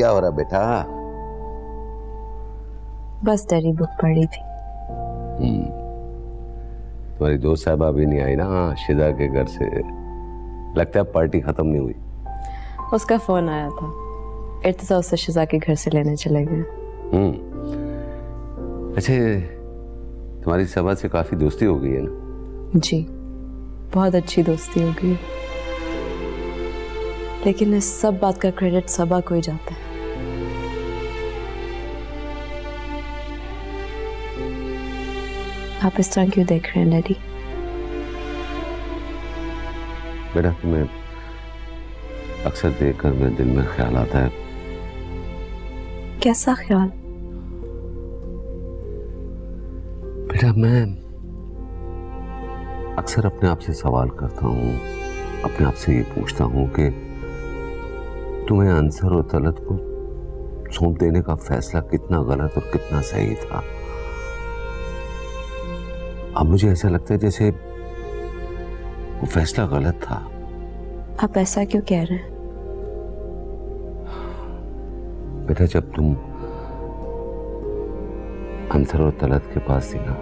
क्या हो रहा बेटा? बस डैडी बुक पढ़ी थी। तुम्हारी दोस्त साहब अभी नहीं आई ना शिजा के घर से? लगता है पार्टी खत्म नहीं हुई। उसका फोन आया था, इर्तिजा उससे शिजा के घर से लेने चले गए। अच्छा, तुम्हारी सबा से काफी दोस्ती हो गई है ना? जी, बहुत अच्छी दोस्ती हो गई, लेकिन इस सब बात का क्रेडिट सबा को ही जाता है। आप इस तरह क्यों देख रहे हैं डैडी? बेटा, तुम्हें अक्सर देखकर मेरे दिल में ख्याल आता है। कैसा ख्याल? बेटा, मैं अक्सर अपने आप से सवाल करता हूँ, अपने आप से ये पूछता हूँ कि तुम्हें अंसर और तलत को सौंप देने का फैसला कितना गलत और कितना सही था। अब मुझे ऐसा लगता है जैसे वो फैसला गलत था। आप ऐसा क्यों कह रहे हैं? बेटा, जब तुम अंसर और तलत के पास थी ना,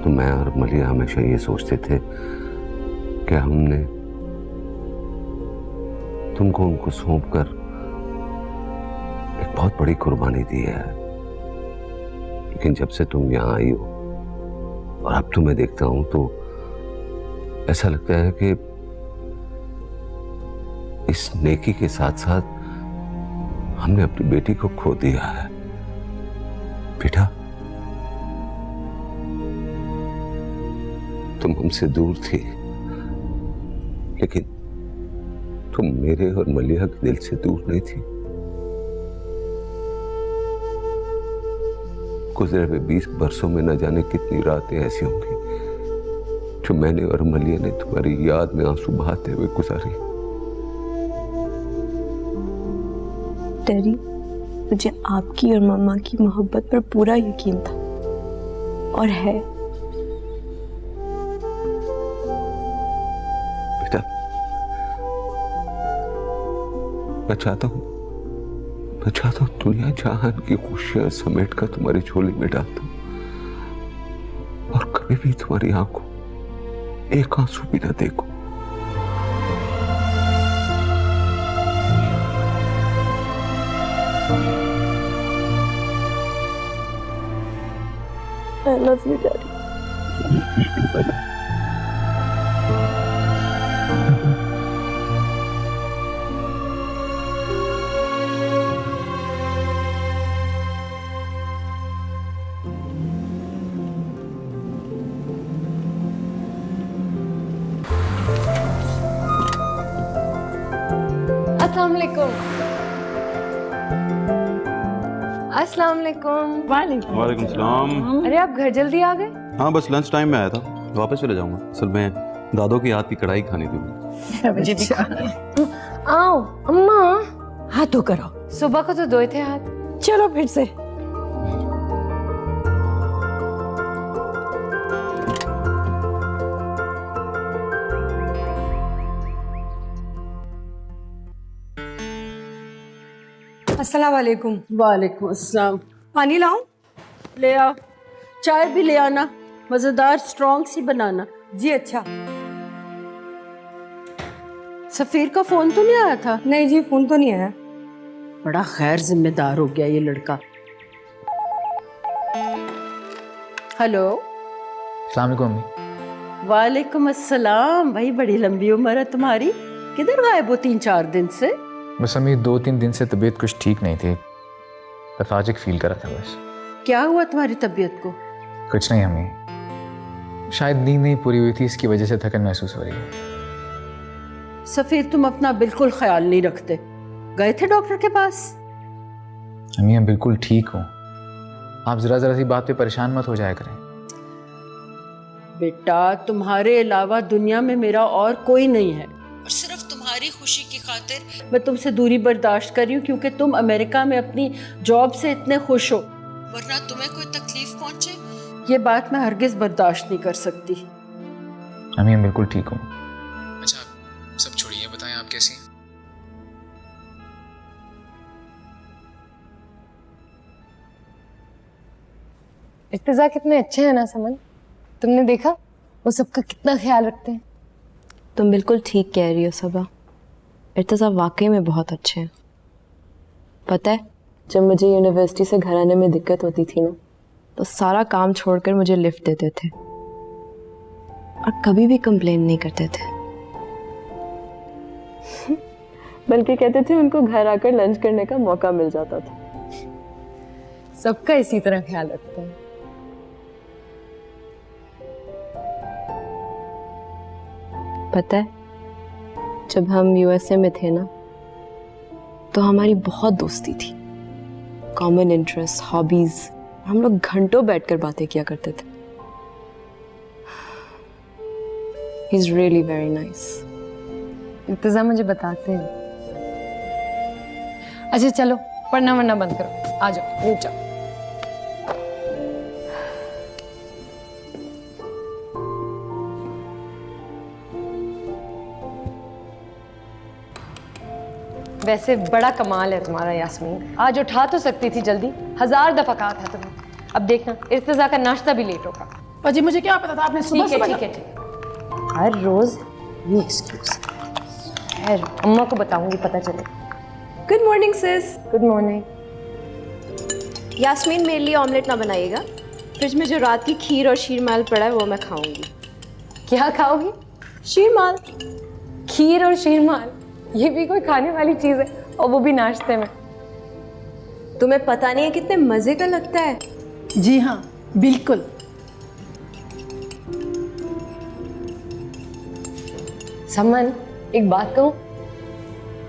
तो मैं और मलिया हमेशा ये सोचते थे कि हमने तुमको उनको सौंप कर एक बहुत बड़ी कुर्बानी दी है। लेकिन जब से तुम यहां आई हो और अब तुम्हें देखता हूं तो ऐसा लगता है कि इस नेकी के साथ साथ हमने अपनी बेटी को खो दिया है। बेटा, तुम हमसे दूर थी, लेकिन तुम मेरे और मलिया के दिल से दूर नहीं थी। गुजरे हुए 20 बरसों में न जाने कितनी रातें ऐसी होंगी जो मैंने और मलिया ने तुम्हारी याद में आंसू बहाते हुए गुजारी। डैडी, मुझे आपकी और मम्मा की मोहब्बत पर पूरा यकीन था और है। बेटा, मैं चाहता हूं दुनिया जहान की खुशियां समेट कर तुम्हारी झोली में डाल दूं और कभी भी तुम्हारी आंखों एक आंसू भी ना देखो। I love you, Daddy. अस्सलाम वालेकुम। अस्सलाम वालेकुम। वालेकुम सलाम। अरे, आप घर जल्दी आ गए? हाँ, बस लंच टाइम में आया था, वापस चले जाऊंगा। असल में दादो की हाथ की कढ़ाई खानी थी मुझे। आओ अम्मा। हाथ धो करो। सुबह को तो धोए थे हाथ। चलो फिर से। अस्सलाम वालेकुम। वालेकुम अस्सलाम। पानी लाऊं? ले आओ। चाय भी ले आना, मजेदार स्ट्रॉन्ग सी बनाना। जी अच्छा। सफीर का फोन तो नहीं आया था? नहीं जी, फोन तो नहीं आया। बड़ा खैर जिम्मेदार हो गया ये लड़का। हेलो। अस्सलाम वालेकुम अम्मी। वालेकुम अस्सलाम। भाई, बड़ी लंबी उम्र है तुम्हारी, किधर गायब हो 3-4 दिन से? बस अम्मी 2-3 दिन से तबीयत कुछ ठीक नहीं थी, लेथार्जिक फील कर रहा था बस। क्या हुआ तुम्हारी तबीयत को? कुछ नहीं अम्मी, शायद नींद नहीं पूरी हुई थी, इसकी वजह से थकन महसूस हो रही है। सफीर, तुम अपना बिल्कुल ख्याल नहीं रखते। गए थे डॉक्टर के पास? अम्मी, मैं बिल्कुल ठीक हूँ, आप जरा सी बात पे परेशान मत हो जाया करें। बेटा, तुम्हारे अलावा दुनिया में मेरा और कोई नहीं है, और सिर्फ तुम्हारी खुशी की खातिर मैं तुमसे दूरी बर्दाश्त कर रही हूँ, क्योंकि तुम अमेरिका में अपनी जॉब से इतने खुश हो, वरना तुम्हें कोई तकलीफ पहुंचे ये बात मैं हरगिज बर्दाश्त नहीं कर सकती। अम्मी, मैं बिल्कुल ठीक हूँ। अच्छा, सब छोड़िए, बताएं आप कैसी हैं? इर्तिजा कितने अच्छे हैं ना समन, तुमने देखा वो सबका कितना ख्याल रखते हैं। तुम बिल्कुल ठीक कह रही हो सबा, इर्तिजा वाकई में बहुत अच्छे हैं। पता है जब मुझे यूनिवर्सिटी से घर आने में दिक्कत होती थी ना, तो सारा काम छोड़कर मुझे लिफ्ट देते थे और कभी भी कंप्लेन नहीं करते थे, बल्कि कहते थे उनको घर आकर लंच करने का मौका मिल जाता था। सबका इसी तरह ख्याल रखते हैं। पता है जब हम यूएसए में थे ना, तो हमारी बहुत दोस्ती थी, कॉमन इंटरेस्ट, हॉबीज, हम लोग घंटों बैठकर बातें किया करते थे। He is really very nice. Irtiza मुझे बताते हैं। अच्छा चलो पढ़ना वरना बंद करो, आ जाओ नीचे जाओ। वैसे बड़ा कमाल है तुम्हारा यास्मीन, आज उठा तो सकती थी जल्दी, 1000 दफा कहा था तुम्हें। अब देखना इर्तिजा का नाश्ता भी लेट होगा। पाजी मुझे क्या पता था आपने सुबह ठीक है सुबह ठीक है ठीक है, हर रोज ये एक्सक्यूज। खैर अम्मा को बताऊंगी, पता चले। Good morning sis. Good morning. Yasmin मेरे लिए ऑमलेट ना बनाइएगा, फ्रिज में जो रात की खीर और शीरमाल पड़ा है वो मैं खाऊंगी। क्या खाओगी? शीरमाल। खीर और शीरमाल, ये भी कोई खाने वाली चीज है, और वो भी नाश्ते में? तुम्हें पता नहीं है कितने मजे का लगता है। जी हाँ बिल्कुल। समन एक बात कहूं,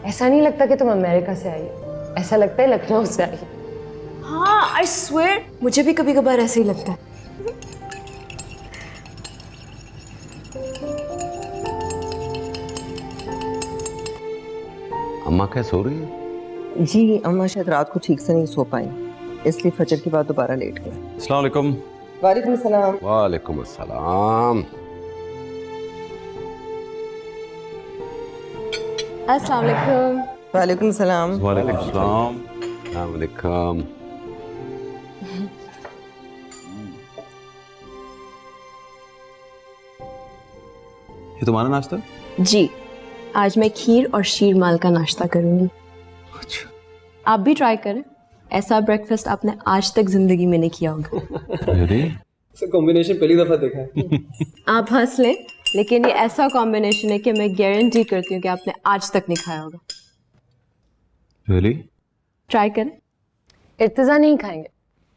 ऐसा नहीं लगता कि तुम अमेरिका से आई हो, ऐसा लगता है लखनऊ से आई हो। हाँ आई स्वेयर, मुझे भी कभी कभार ऐसे ही लगता है। अम्मा क्या सो रही है? जी अम्मा शायद रात को ठीक से नहीं सो पाई, इसलिए फजर के बाद दोबारा लेट गए। अस्सलाम वालेकुम। वालेकुम सलाम। वालेकुम अस्सलाम। अस्सलाम वालेकुम। वालेकुम सलाम। वालेकुम अस्सलाम। अस्सलाम वालेकुम। ये तुम्हारा नाश्ता? जी, आज मैं खीर और शीरमाल का नाश्ता करूंगी। अच्छा। आप भी ट्राई करें, ऐसा ब्रेकफास्ट आपने आज तक जिंदगी में नहीं किया होगा। अरे कॉम्बिनेशन पहली दफा देखा है। आप हंस लें, लेकिन ये ऐसा कॉम्बिनेशन है कि मैं गारंटी करती हूँ कि आपने आज तक नहीं खाया होगा। रियली? ट्राई करें। इर्तिजा नहीं खाएंगे,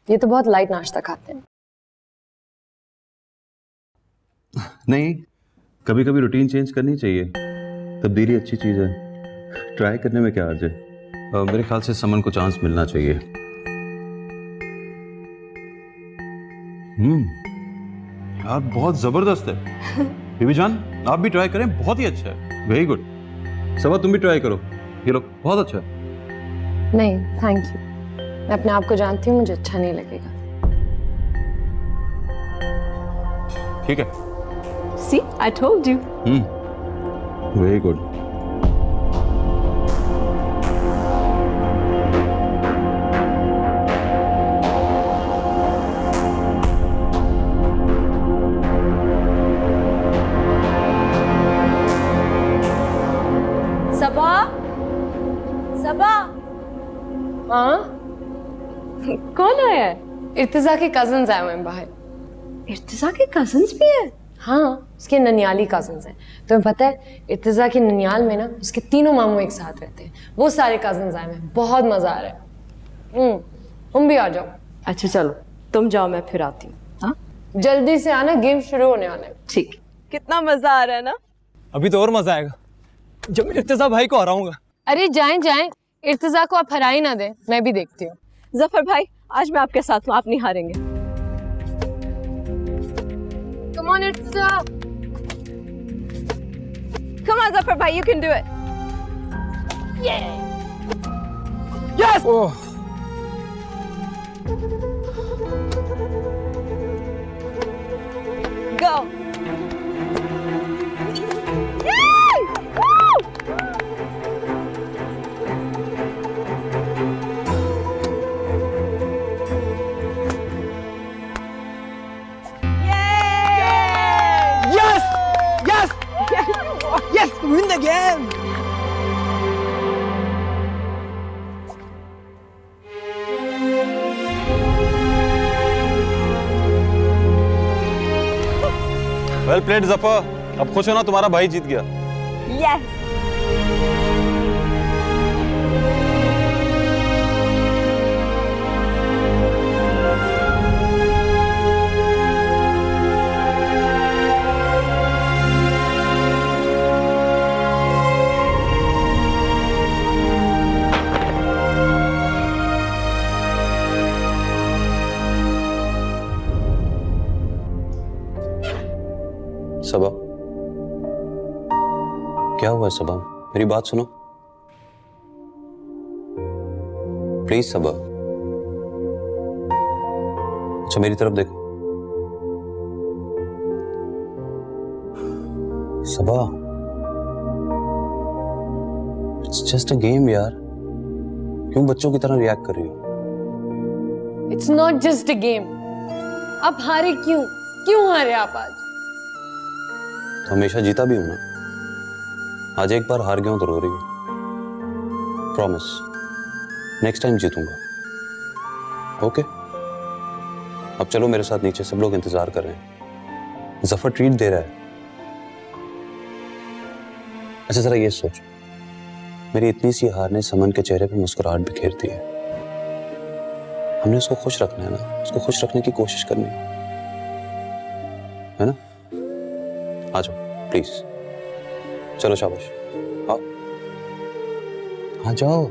ये तो बहुत लाइट नाश्ता खाते हैं। नहीं, कभी कभी रूटीन चेंज करनी चाहिए, तब्दीली अच्छी चीज़ है, ट्राई करने में क्या अर्ज है। मेरे ख्याल से समन को चांस मिलना चाहिए। यार बहुत ज़बरदस्त है। बीबी जान आप भी ट्राई करें, बहुत ही अच्छा है, वेरी गुड। सबा तुम भी ट्राई करो, ये लो बहुत अच्छा है। नहीं थैंक यू, मैं अपने आप को जानती हूँ, मुझे अच्छा नहीं लगेगा। ठीक है। See, I told you. Very good. Saba, Saba, हाँ कौन आया है? इर्तिजा के कजन्स आए हुए हैं बाहर। इर्तिजा के कजन्स भी हैं? हाँ उसके ननियाली कजन्स हैं। तुम्हें पता है इर्तिजा के ननियाल में ना उसके तीनों मामू एक साथ रहते हैं, वो सारे कजन्स आए हुए हैं, बहुत मजा आ रहा है। तुम भी आ जाओ। अच्छा चलो तुम जाओ, मैं फिर आती हूँ। हाँ जल्दी से आना, गेम शुरू होने वाला है। ठीक। कितना मजा आ रहा है ना। अभी तो और मजा आएगा जब मैं इर्तिजा भाई को हराऊंगा। अरे जाएं जाएं, इर्तिजा को आप हरा ही ना दें, मैं भी देखती हूँ। जफर भाई आज मैं आपके साथ हूँ, आप नहीं हारेंगे। Come on Irtiza. Come on Zafar bhai, you can do it. Yes. Go. Yay! Woo! Well played Zafar, अब खुश हो ना, तुम्हारा भाई जीत गया। यस। सबा, क्या हुआ सबा? मेरी बात सुनो प्लीज सबा। अच्छा मेरी तरफ देखो सबा, इट्स जस्ट अ गेम यार, क्यों बच्चों की तरह रिएक्ट कर रही हो? It's not just a game. आप हारे क्यों? क्यों हारे आप आज? तो हमेशा जीता भी हूं ना, आज एक बार हार गया हूं तो रो रही हूं। प्रॉमिस नेक्स्ट टाइम जीतूंगा। ओके अब चलो मेरे साथ नीचे, सब लोग इंतजार कर रहे हैं, जफर ट्रीट दे रहा है। अच्छा जरा ये सोच, मेरी इतनी सी हार ने समन के चेहरे पे मुस्कुराहट बिखेर दी है। हमने उसको खुश रखना है ना, उसको खुश रखने की कोशिश करनी है ना। आ जाओ प्लीज, चलो शाबाश, आओ आ जाओ।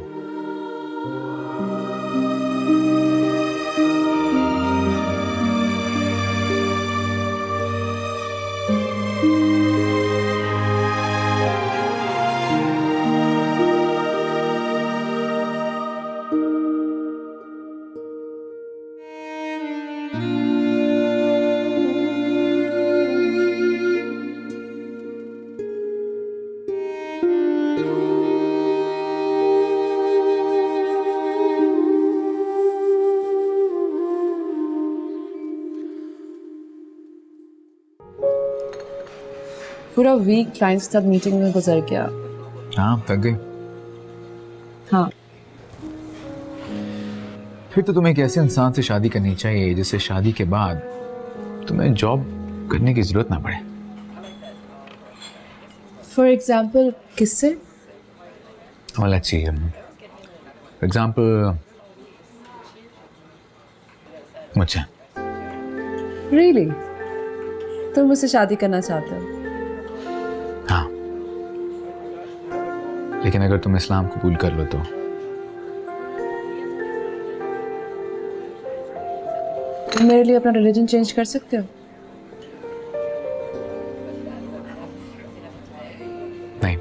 पूरा वीक क्लाइंट्स के साथ मीटिंग में गुजर गया। हाँ थक गई। हाँ फिर तो तुम्हें एक ऐसे इंसान से शादी करनी चाहिए जिससे शादी के बाद तुम्हें जॉब करने की जरूरत ना पड़े। फॉर एग्जाम्पल किससे? Well, let's see. For example, मुझसे। रियली तुम मुझसे शादी करना चाहते हो? हाँ लेकिन अगर तुम इस्लाम कबूल कर लो तो। तुम मेरे लिए अपना रिलीजन चेंज कर सकते हो? नहीं।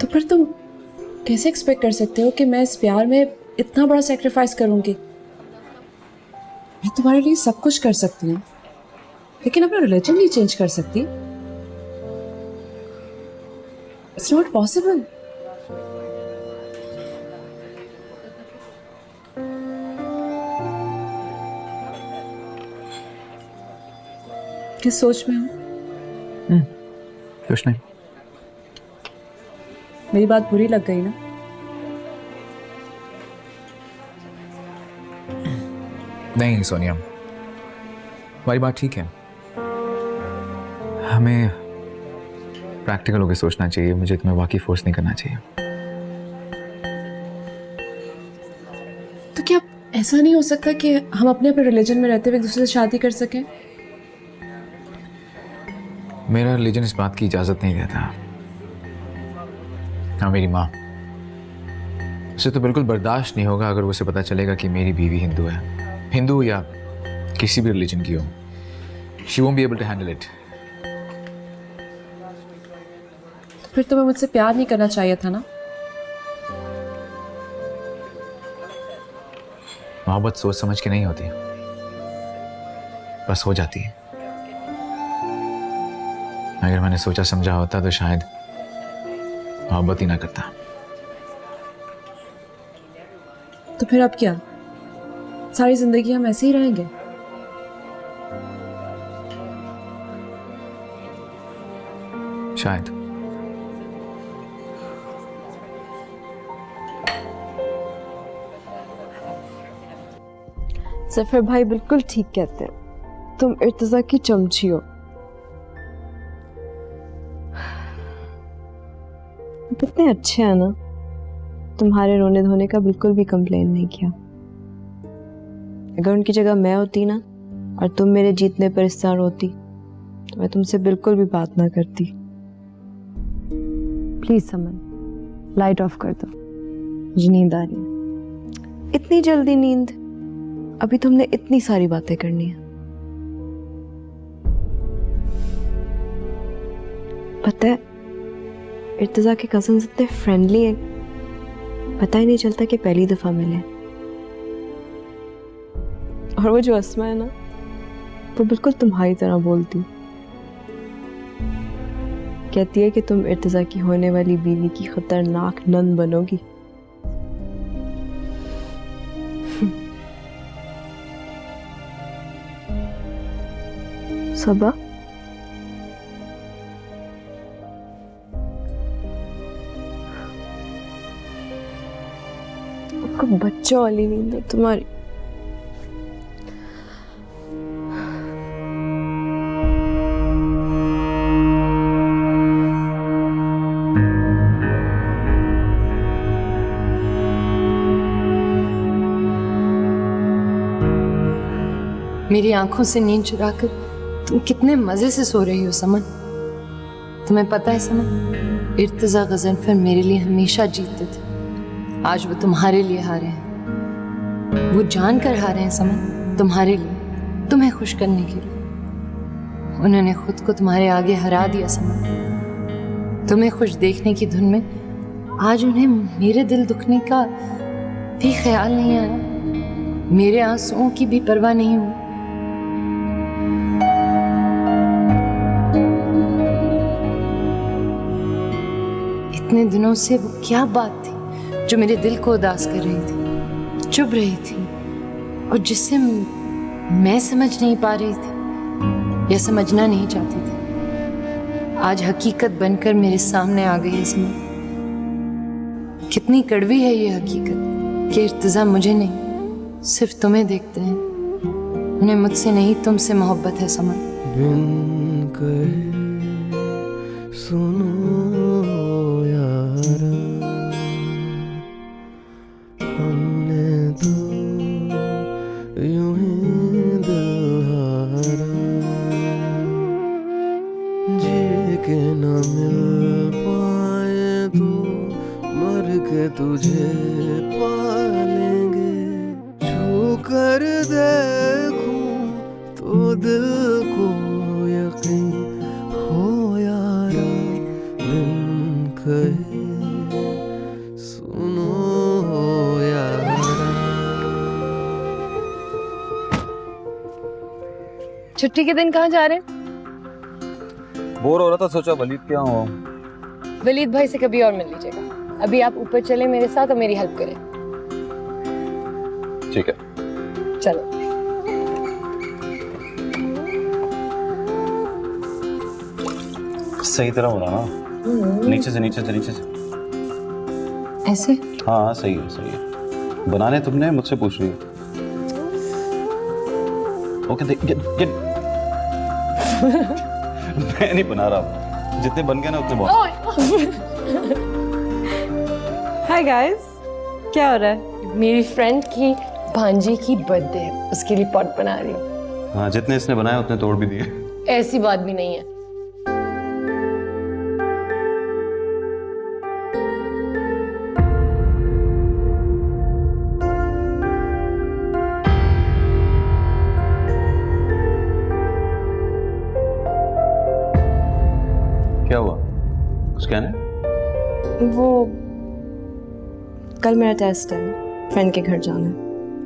तो फिर तुम कैसे एक्सपेक्ट कर सकते हो कि मैं इस प्यार में इतना बड़ा सेक्रीफाइस करूंगी? मैं तुम्हारे लिए सब कुछ कर सकती हूँ लेकिन अपना रिलीजन नहीं चेंज कर सकती। It's not possible. किस सोच में हो? कुछ नहीं। मेरी बात बुरी लग गई ना? नहीं सोनिया, तुम्हारी बात ठीक है। हमें प्रैक्टिकल होकर सोचना चाहिए, मुझे तुम्हें वाकई फोर्स नहीं करना चाहिए। तो क्या ऐसा नहीं हो सकता कि हम अपने अपने रिलीजन में रहते हुए एक दूसरे से शादी कर सकें? मेरा रिलीजन इस बात की इजाजत नहीं देता। हाँ मेरी माँ, उसे तो बिल्कुल बर्दाश्त नहीं होगा अगर उसे पता चलेगा कि मेरी बीवी हिंदू है, हिंदू या किसी भी रिलीजन की हो। She won't be able to handle it. फिर तुम्हें मुझसे प्यार नहीं करना चाहिए था ना? मोहब्बत सोच समझ के नहीं होती, बस हो जाती है। अगर मैंने सोचा समझा होता तो शायद मोहब्बत ही ना करता। तो फिर अब क्या, सारी जिंदगी हम ऐसे ही रहेंगे? शायद। जफर भाई बिल्कुल ठीक कहते हैं। तुम इर्तिजा की चमची हो। कितने अच्छे हैं ना, तुम्हारे रोने धोने का बिल्कुल भी कंप्लेन नहीं किया। अगर उनकी जगह मैं होती ना और तुम मेरे जीतने पर इस तरह रोती तो मैं तुमसे बिल्कुल भी बात ना करती। प्लीज समन, लाइट ऑफ कर दो, मुझे नींद आ रही है। इतनी जल्दी नींद? अभी तुमने इतनी सारी बातें करनी है। पता है इर्तिजा के कजिन्स इतने फ्रेंडली हैं, पता ही नहीं चलता कि पहली दफा मिले। और वो जो अस्मा है ना, वो बिल्कुल तुम्हारी तरह बोलती, कहती है कि तुम इर्तिजा की होने वाली बीवी की खतरनाक नंद बनोगी। सबा, बच्चों वाली नींद है तुम्हारी। मेरी आंखों से नींद चुराकर तुम कितने मजे से सो रही हो समन। तुम्हें पता है समन, इर्तिजा गजनफर मेरे लिए हमेशा जीतते थे, आज वो तुम्हारे लिए हारे हैं। वो जान कर हारे हैं समन, तुम्हारे लिए, तुम्हें खुश करने के लिए। उन्होंने खुद को तुम्हारे आगे हरा दिया समन। तुम्हें खुश देखने की धुन में आज उन्हें मेरे दिल दुखने का भी ख्याल नहीं आया, मेरे आंसुओं की भी परवाह नहीं हुई। इतने दिनों से वो क्या बात थी जो मेरे दिल को उदास कर रही थी, चुभ रही थी, और जिससे मैं समझ नहीं पा रही थी या समझना नहीं चाहती थी, आज हकीकत बनकर मेरे सामने आ गई है समझ। कितनी कड़वी है ये हकीकत कि इर्तिजा मुझे नहीं सिर्फ तुम्हें देखते हैं, उन्हें मुझसे नहीं तुमसे मोहब्बत है समझ। बिन कहे सुनो यार, हमने तो यूं ही दिल हारा, जी के न मिल पाए तो मर के तुझे पालेंगे, छू कर देखूं तो दिल को यकीन हो यारा, बिन कहे सुनो यारा। छुट्टी के दिन कहाँ जा रहे हैं? बोर हो रहा था, सोचा वलीद क्या हुआ। वलीद भाई से कभी और मिल लीजिएगा, अभी आप ऊपर चले मेरे साथ और मेरी हेल्प करें। ठीक है चलो। सही तरह हो रहा ना, नीचे से नीचे से नीचे से ऐसे? हाँ सही है सही है। बनाने तुमने मुझसे पूछ रही हो। ओके गेट मैं नहीं बना रहा, जितने बन गए ना उतने बहुत। हाय गाइस, क्या हो रहा है? मेरी फ्रेंड की भांजी की बर्थडे है, उसके लिए पॉट बना रही हूँ। हाँ जितने इसने बनाए उतने तोड़ भी दिए। ऐसी बात भी नहीं है। क्या हुआ, कुछ कहना है? वो कल मेरा टेस्ट है, फ्रेंड के घर जाना है,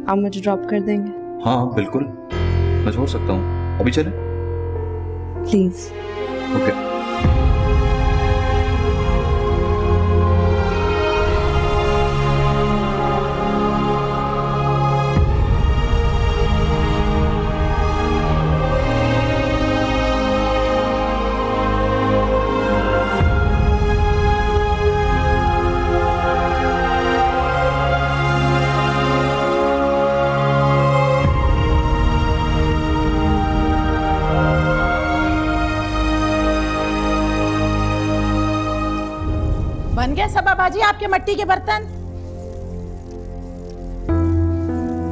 आप मुझे ड्रॉप कर देंगे? हाँ बिल्कुल, मैं छोड़ सकता हूँ, अभी चले? प्लीज। ओके बाजी आपके मट्टी के बर्तन?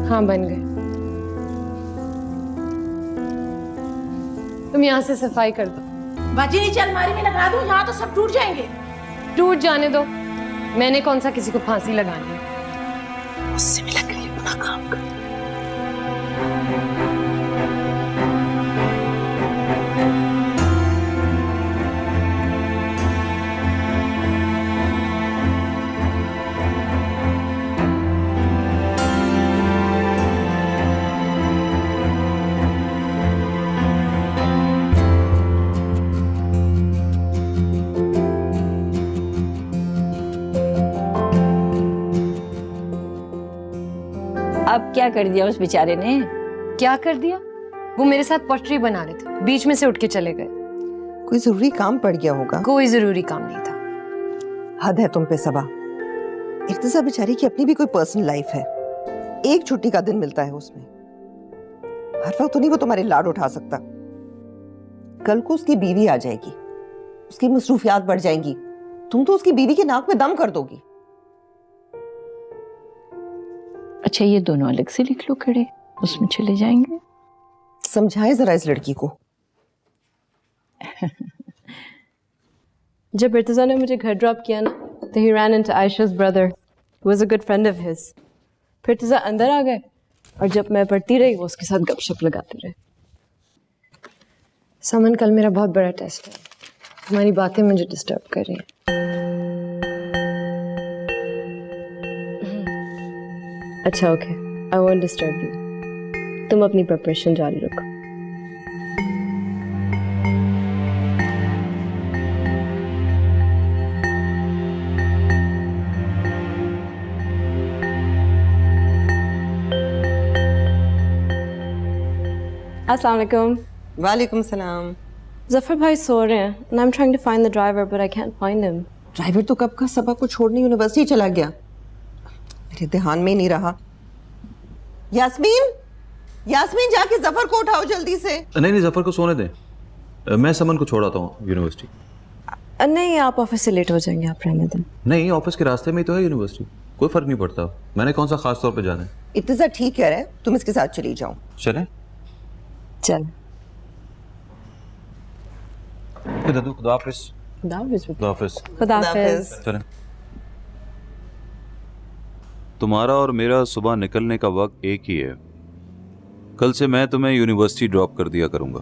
हाँ बन गए। तुम यहाँ से सफाई कर दो। बाजी नीचे अलमारी में लगा दूं, यहाँ तो सब टूट जाएंगे। टूट जाने दो, मैंने कौन सा किसी को फांसी लगानी है। उससे भी लग रही है अपना काम कर। अब क्या कर दिया उस बेचारे ने? क्या कर दिया? वो मेरे साथ पोट्री बना रहे थे, बीच में से उठ के चले गए। कोई जरूरी काम पड़ गया होगा। कोई जरूरी काम नहीं था। हद है तुम पे सबा। इर्तिजा बेचारी की अपनी भी कोई पर्सनल लाइफ है। एक छुट्टी का दिन मिलता है उसमें। हर वक्त तो नहीं वो तुम्हारे लाड उठा सकता। कल को उसकी बीवी आ जाएगी, उसकी मसरूफियात बढ़ जाएंगी, तुम तो उसकी बीवी के नाक में दम कर दोगी। अच्छा ये दोनों अलग से लिख लो खड़े, उसमें चले जाएंगे। समझाए जरा इस लड़की को। जब इर्तिजा ने मुझे घर ड्रॉप किया ना, तो he ran into Aisha's brother, who was a good friend of his. फिर इर्तिजा अंदर आ गए और जब मैं पढ़ती रही वो उसके साथ गपशप लगाते रहे। समन, कल मेरा बहुत बड़ा टेस्ट है। तुम्हारी बातें मुझे डिस्टर्ब कर रही हैं। अच्छा okay, I won't disturb you. तुम अपनी प्रिपरेशन जारी रखो। अस्सलाम वालेकुम। वालेकुम सलाम। जफर भाई सो रहे हैं and I'm trying to find the driver but I can't find him. Driver तो कब का सबा को छोड़ने यूनिवर्सिटी चला गया, मेरे ध्यान में ही नहीं रहा। यास्मीन, यास्मीन जाके जफर को उठाओ जल्दी से। नहीं जफर को सोने दें, मैं समन को छोड़ाता हूँ यूनिवर्सिटी। नहीं आप ऑफिस से लेट हो जाएंगे, आप रहने दें। नहीं ऑफिस के रास्ते में ही तो है यूनिवर्सिटी, कोई फर्क नहीं पड़ता। मैंने कौन सा खास तौर पे जाना है। इर्तिजा ठीक कह रहा है, तुम इसके साथ चली जाओ। चलें? चल खुदा हाफिज़। खुदा हाफिज़। खुदा हाफिज़। खुदा हाफिज़। चलें। तुम्हारा और मेरा सुबह निकलने का वक्त एक ही है। कल से मैं तुम्हें यूनिवर्सिटी ड्रॉप कर दिया करूंगा।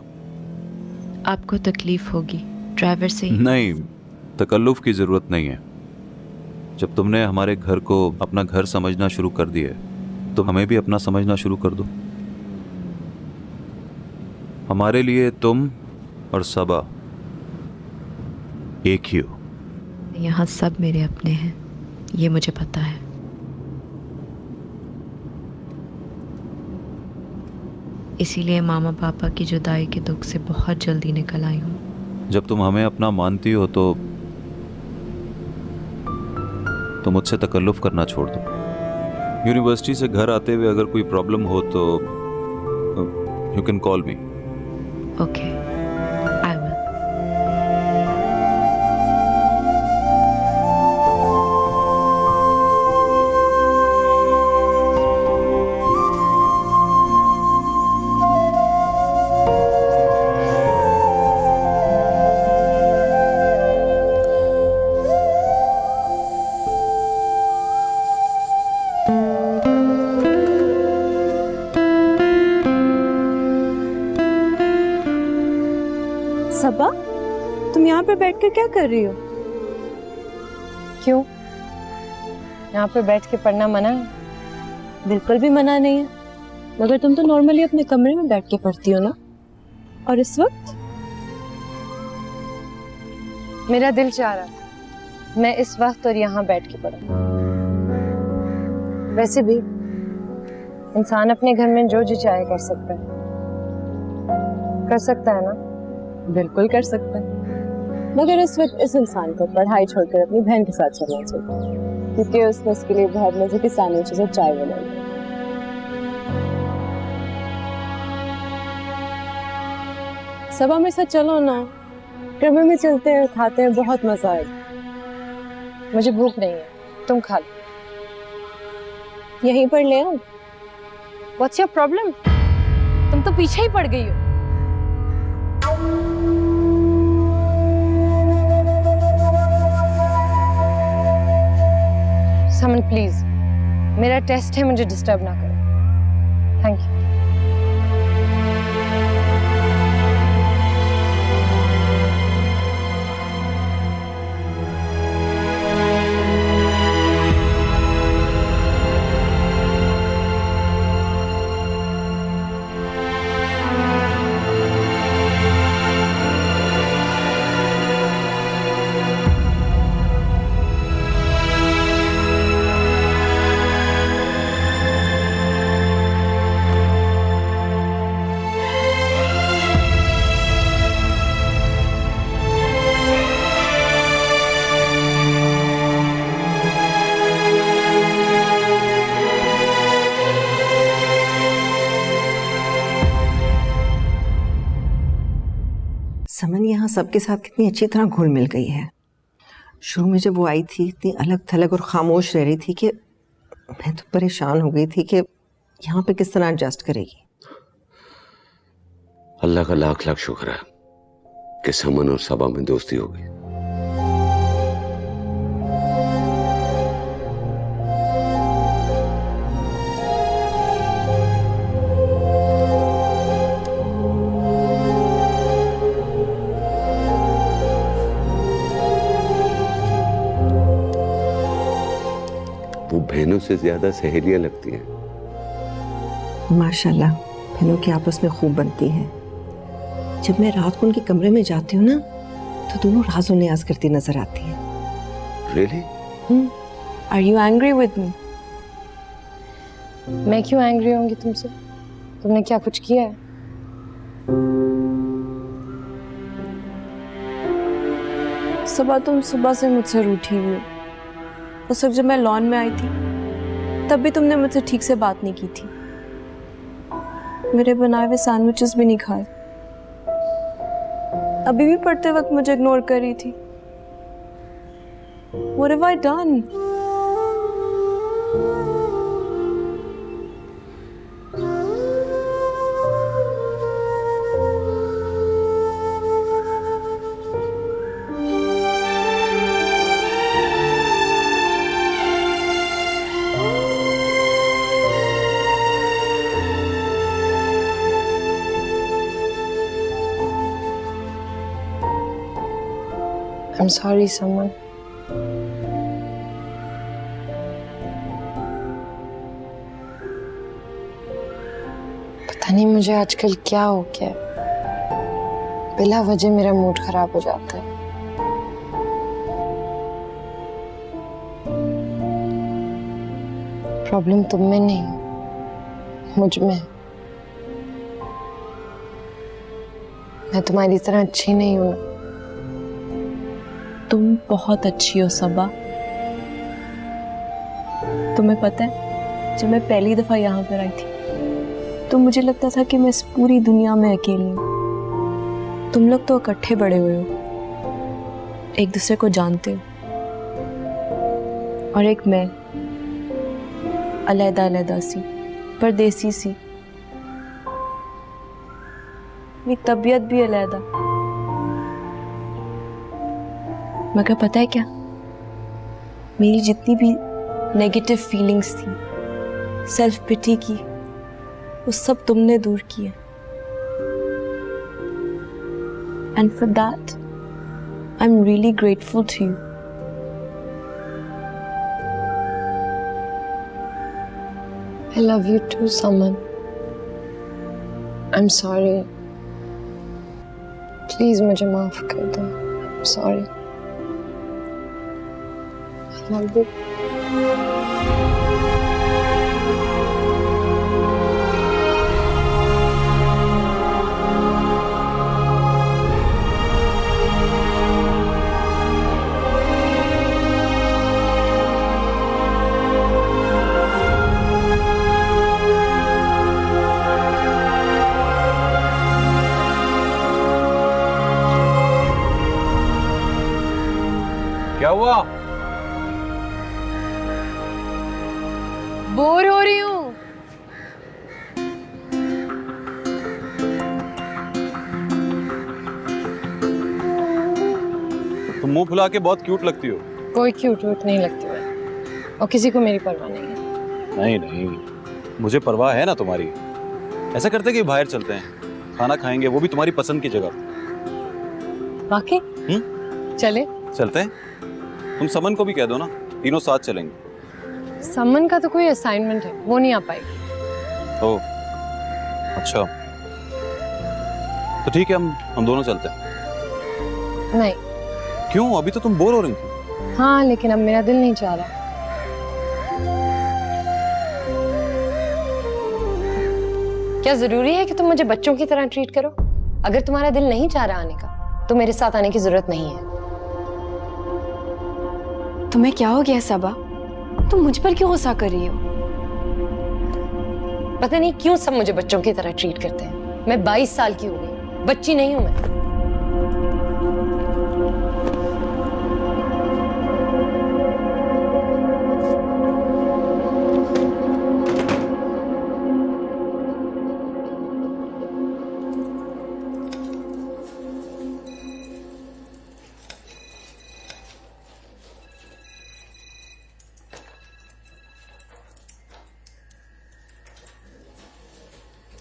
आपको तकलीफ होगी ड्राइवर से? नहीं, तकल्लुफ की जरूरत नहीं है। जब तुमने हमारे घर को अपना घर समझना शुरू कर दिया तो हमें भी अपना समझना शुरू कर दो। हमारे लिए तुम और सबा एक ही हो। यहाँ सब मेरे अपने हैं, ये मुझे पता है। इसीलिए मामा पापा की जुदाई के दुख से बहुत जल्दी निकल आई हूँ। जब तुम हमें अपना मानती हो तो मुझसे तकल्लुफ करना छोड़ दो। यूनिवर्सिटी से घर आते हुए अगर कोई प्रॉब्लम हो तो you can call me. Okay, I will. Saba, तुम यहाँ पे बैठ कर क्या कर रही हो? क्यों? यहाँ पे बैठ के पढ़ना मना है? बिल्कुल भी मना नहीं है, मगर तुम तो नॉर्मली अपने कमरे में बैठ के पढ़ती हो ना। और इस वक्त मेरा दिल चाह रहा था मैं इस वक्त और यहाँ बैठ के पढ़ूं। वैसे भी इंसान अपने घर में जो जी चाहे कर सकता है ना? बिल्कुल कर सकता है, मगर इस वक्त इस इंसान को पढ़ाई छोड़कर अपनी बहन के साथ चलना चाहिए, क्योंकि उसने उसके लिए बहुत मजे की सैंडविचेस और चाय बनाई। सबा मेरे साथ चलो ना, कमरे में चलते हैं, खाते हैं, बहुत मजा आएगा। मुझे भूख नहीं है, तुम खा लो। यहीं पर ले आऊं? What's your problem? तुम तो पीछे ही पड़ गई हो। समन प्लीज, मेरा टेस्ट है, मुझे डिस्टर्ब ना करो। Thank you. समन यहाँ सबके साथ कितनी अच्छी तरह घुल मिल गई है। शुरू में जब वो आई थी इतनी अलग थलग और खामोश रह रही थी कि मैं तो परेशान हो गई थी कि यहाँ पे किस तरह एडजस्ट करेगी। अल्लाह का लाख लाख शुक्र है कि समन और सबा में दोस्ती हो गई। वो बहनों से ज्यादा सहेलियां लगती हैं। माशाल्लाह बहनों की आपस में खूब बनती हैं। जब मैं रात को उनके कमरे में जाती हूँ ना तो दोनों राज़ो नियाज करती नजर आती हैं। Really? Are you angry with me? मैं क्यों एंग्री होंगी तुमसे? तुमने क्या कुछ किया है? सबा, तुम सुबह से मुझसे रूठी हुई हो। उस वक्त जब मैं लॉन में आई थी तब भी तुमने मुझसे ठीक से बात नहीं की थी। मेरे बनाए हुए सैंडविचेस भी नहीं खाए। अभी भी पढ़ते वक्त मुझे इग्नोर कर रही थी। What have I done? I'm sorry, someone. पता नहीं मुझे आजकल क्या हो गया है। बिला वजह मेरा मूड खराब हो जाता है। प्रॉब्लम तुम में नहीं, मुझ में। मैं तुम्हारी तरह अच्छी नहीं हूं ना। तुम बहुत अच्छी हो सबा। तुम्हें पता है जब मैं पहली दफा यहाँ पर आई थी तो मुझे लगता था कि मैं इस पूरी दुनिया में अकेली हूँ। तुम लोग तो इकट्ठे बड़े हुए हो, एक दूसरे को जानते हो, और एक मैं अलहदा अलहदा सी, परदेसी सी। मेरी तबीयत भी अलहदा। मगर पता है क्या, मेरी जितनी भी नेगेटिव फीलिंग्स थी, सेल्फ पिटी की, वो सब तुमने दूर किए। And for that I am really grateful to you. I love you too, Saman. I'm sorry. Please मुझे माफ कर दो। I'm sorry. I love you. क्या हुआ? बोर हो रही हूँ। तुम मुंह फुला के बहुत क्यूट लगती हो। कोई क्यूट व्यूट नहीं लगती है और किसी को मेरी परवाह नहीं है। नहीं नहीं, मुझे परवाह है ना तुम्हारी। ऐसा करते कि बाहर चलते हैं, खाना खाएंगे, वो भी तुम्हारी पसंद की जगह। वाकई? चले? चलते हैं। तुम समन को भी कह दो ना, तीनों साथ चलेंगे। समन का तो कोई असाइनमेंट है, वो नहीं आ पाएगी। ओ, अच्छा, तो ठीक है, हम दोनों चलते हैं। नहीं। क्यों? अभी तो तुम बोर हो रही थी। हाँ, लेकिन अब मेरा दिल नहीं चाह रहा। क्या जरूरी है कि तुम मुझे बच्चों की तरह ट्रीट करो? अगर तुम्हारा दिल नहीं चाह रहा आने का, तो मेरे साथ आने की जरूरत नहीं है। तुम्हें क्या हो गया सबा? तुम मुझ पर क्यों गुस्सा कर रही हो? पता नहीं क्यों सब मुझे बच्चों की तरह ट्रीट करते हैं। मैं 22 साल की हो गई, बच्ची नहीं हूं मैं।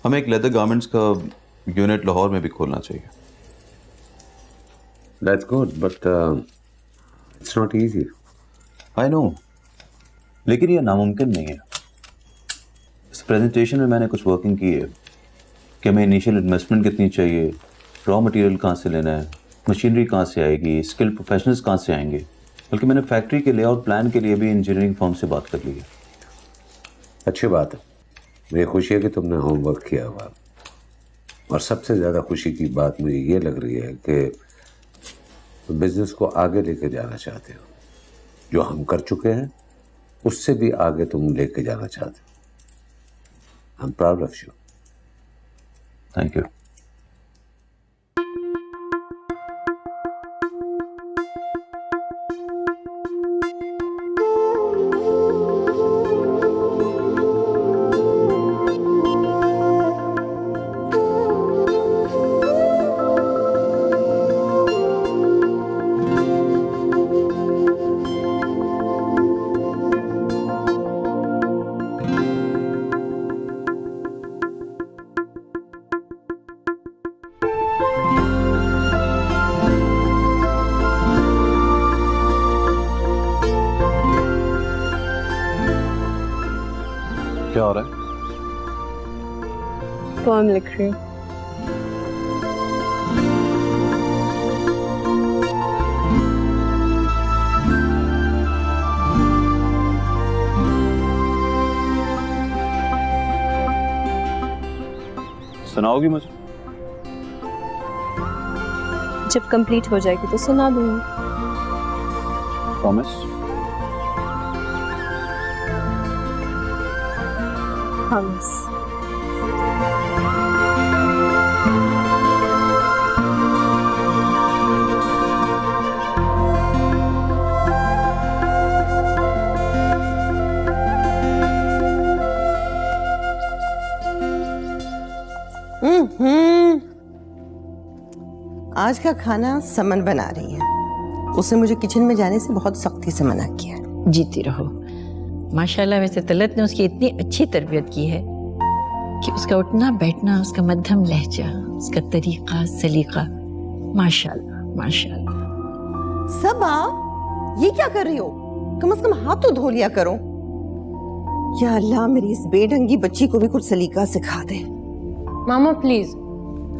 हमें एक लेदर गारमेंट्स का यूनिट लाहौर में भी खोलना चाहिए। That's good, but it's not easy. I know, लेकिन ये नामुमकिन नहीं है। इस प्रेजेंटेशन में मैंने कुछ वर्किंग की है कि हमें इनिशियल इन्वेस्टमेंट कितनी चाहिए, रॉ मटेरियल कहाँ से लेना है, मशीनरी कहाँ से आएगी, स्किल्ड प्रोफेशनल्स कहाँ से आएंगे। बल्कि मैंने फैक्ट्री के लेआउट प्लान के लिए भी इंजीनियरिंग फर्म से बात कर ली है। अच्छी बात है, मुझे खुशी है कि तुमने होमवर्क किया हुआ। और सबसे ज़्यादा खुशी की बात मुझे ये लग रही है कि तुम बिजनेस को आगे लेके जाना चाहते हो। जो हम कर चुके हैं उससे भी आगे तुम लेके जाना चाहते हो। I am proud of you. Thank you. क्या हो रहा है? पोएम लिख रही हूँ। सुनाओगी मुझे? जब कंप्लीट हो जाएगी तो सुना दूंगी। प्रॉमिस? प्रॉमिस। आज का खाना समन बना रही है। उसने मुझे किचन में जाने से बहुत सख्ती से मना किया है। जीती रहो। माशाल्लाह, वैसे तलत ने उसकी इतनी अच्छी तरबियत की है कि उसका उठना बैठना, उसका मध्यम लहजा, उसका तरीका सलीका, माशाल्लाह माशाल्लाह। सबा, ये क्या कर रही हो? कम से कम हाथ तो धो लिया करो। या अल्लाह, मेरी इस बेढंगी बच्ची को भी कुछ सलीका सिखा दे। मामा प्लीज,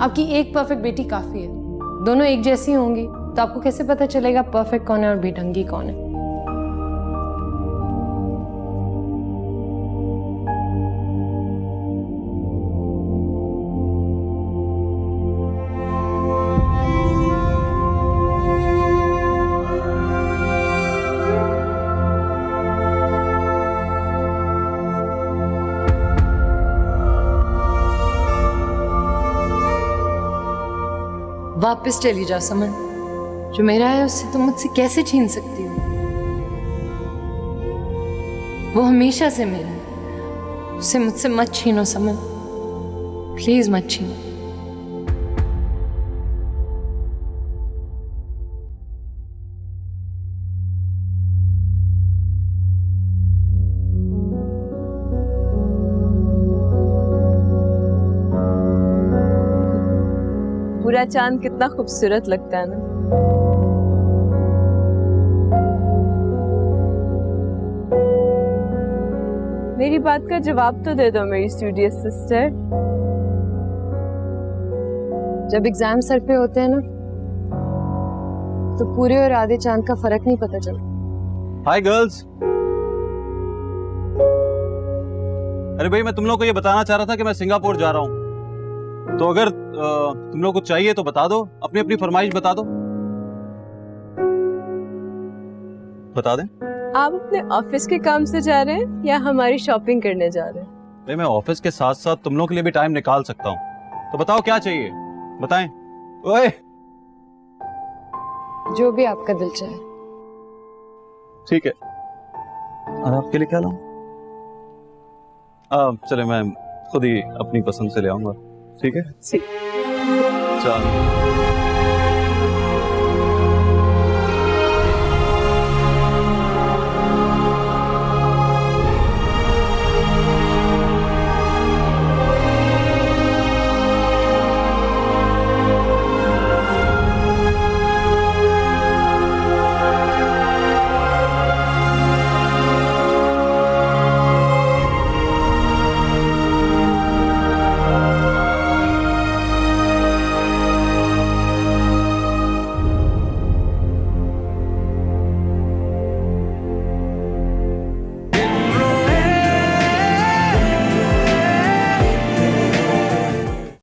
आपकी एक परफेक्ट बेटी काफी है। दोनों एक जैसी होंगी तो आपको कैसे पता चलेगा परफेक्ट कौन है और बेढंगी कौन है? वापस चली जाओ समन। जो मेरा है उससे तुम मुझसे कैसे छीन सकती हो? वो हमेशा से मेरा है उसे मुझसे मत छीनो समन, प्लीज मत छीनो। पूरा चांद कितना खूबसूरत लगता है ना। मेरी बात का जवाब तो दे दो मेरी स्टूडियस सिस्टर। जब एग्जाम सर पे होते हैं ना, तो पूरे और आधे चांद का फर्क नहीं पता चलता। Hi girls. अरे भाई, मैं तुम लोग को ये बताना चाह रहा था कि मैं सिंगापुर जा रहा हूँ, तो अगर तुम लोग को चाहिए तो बता दो, अपनी अपनी फरमाइश बता दो। बता दें। आप अपने ऑफिस के काम से जा रहे हैं या हमारी शॉपिंग करने जा रहे हैं? भाई, मैं ऑफिस के साथ साथ तुम लोग के लिए भी टाइम निकाल सकता हूँ, तो बताओ क्या चाहिए, बताएं। ओए, जो भी आपका दिल चाहे। ठीक है। और आपके लिए क्या लाऊं? चले, मैं खुद ही अपनी पसंद से ले आऊंगा। ठीक है। ठीक। चलो।